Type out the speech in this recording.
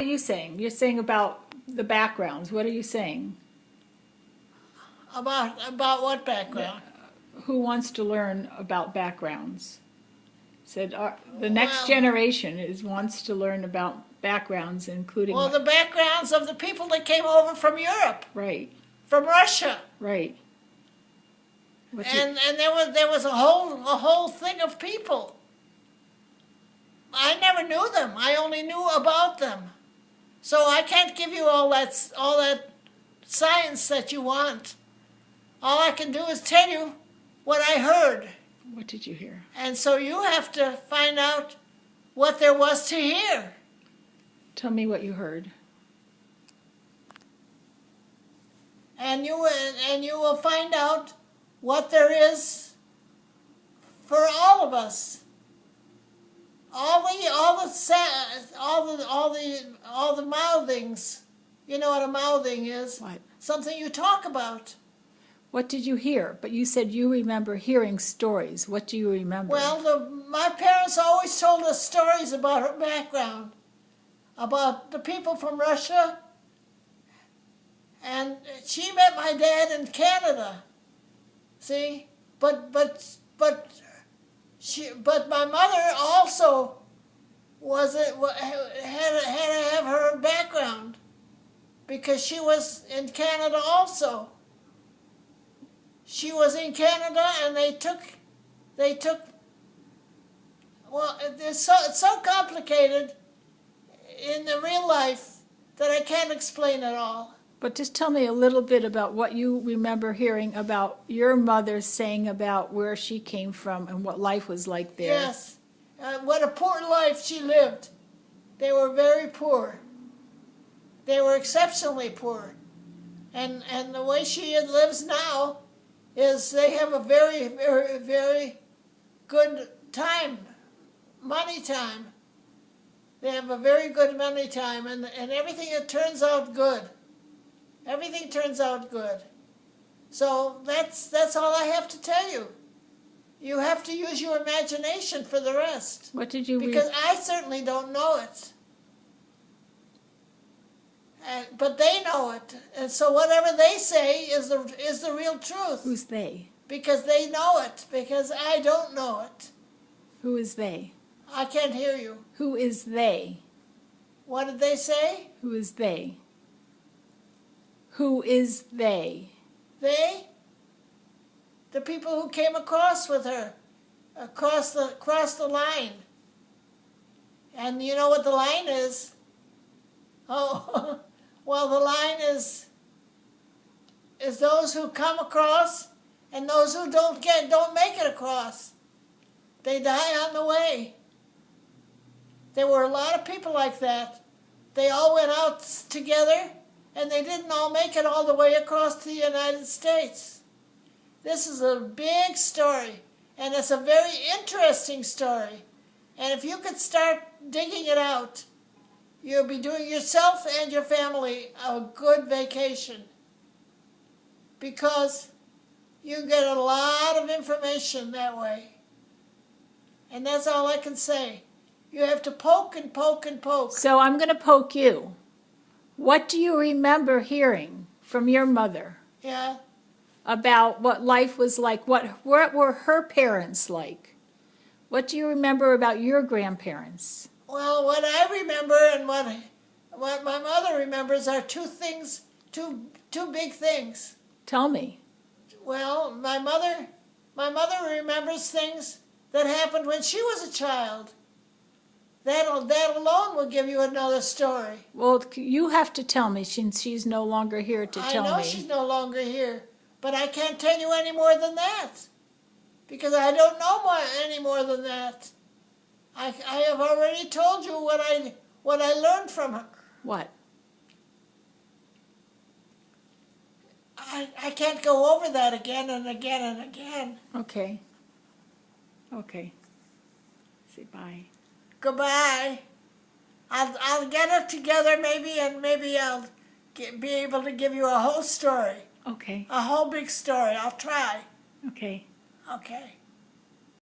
you saying? You're saying about the backgrounds. What are you saying? About what background? Who wants to learn about backgrounds? Said the next Well- generation wants to learn about backgrounds, including Well, the backgrounds of the people that came over from Europe, right, from Russia, right. What you- and there was a whole thing of people. I never knew them. I only knew about them. So I can't give you all that science that you want. All I can do is tell you what I heard. what did you hear? And so you have to find out what there was to hear. Tell me what you heard. And you will find out what there is for all of us. All the mouthings. You know what a mouthing is? What? Something you talk about. What did you hear? But you said you remember hearing stories. What do you remember? Well, my parents always told us stories about her background, about the people from Russia, and she met my dad in Canada. See, but my mother also had to have her background because she was in Canada also. She was in Canada, and they took. Well, it's so complicated in the real life that I can't explain it all. But just tell me a little bit about what you remember hearing about your mother saying about where she came from and what life was like there. Yes, what a poor life she lived. They were very poor. They were exceptionally poor, and the way she lives now is they have a very, very, very good time, money time. They have a very good money time, and everything, it turns out good. Everything turns out good. So that's all I have to tell you. You have to use your imagination for the rest. What did you Because I certainly don't know it. But they know it. And so whatever they say is the real truth. Who's they? Because they know it. Because I don't know it. Who is they? I can't hear you. Who is they? What did they say? Who is they? Who is they? They? The people who came across with her, across the line. And you know what the line is? Oh, well, the line is those who come across and those who don't make it across. They die on the way. There were a lot of people like that. They all went out together, and they didn't all make it all the way across to the United States. This is a big story, and it's a very interesting story. And if you could start digging it out, you'll be doing yourself and your family a good vacation. Because you get a lot of information that way. And that's all I can say. You have to poke and poke and poke. So I'm going to poke you. What do you remember hearing from your mother Yeah. about what life was like? What were her parents like? What do you remember about your grandparents? Well, what I remember and what my mother remembers are two big things. Tell me. Well, my mother remembers things that happened when she was a child. That alone will give you another story. Well, you have to tell me since she's no longer here to tell me. I know she's no longer here, but I can't tell you any more than that because I don't know any more than that. I have already told you what I learned from her. What? I can't go over that again and again and again. Okay. Okay. Say bye. Goodbye. I'll get it together maybe, and maybe I'll be able to give you a whole story. Okay. A whole big story. I'll try. Okay. Okay.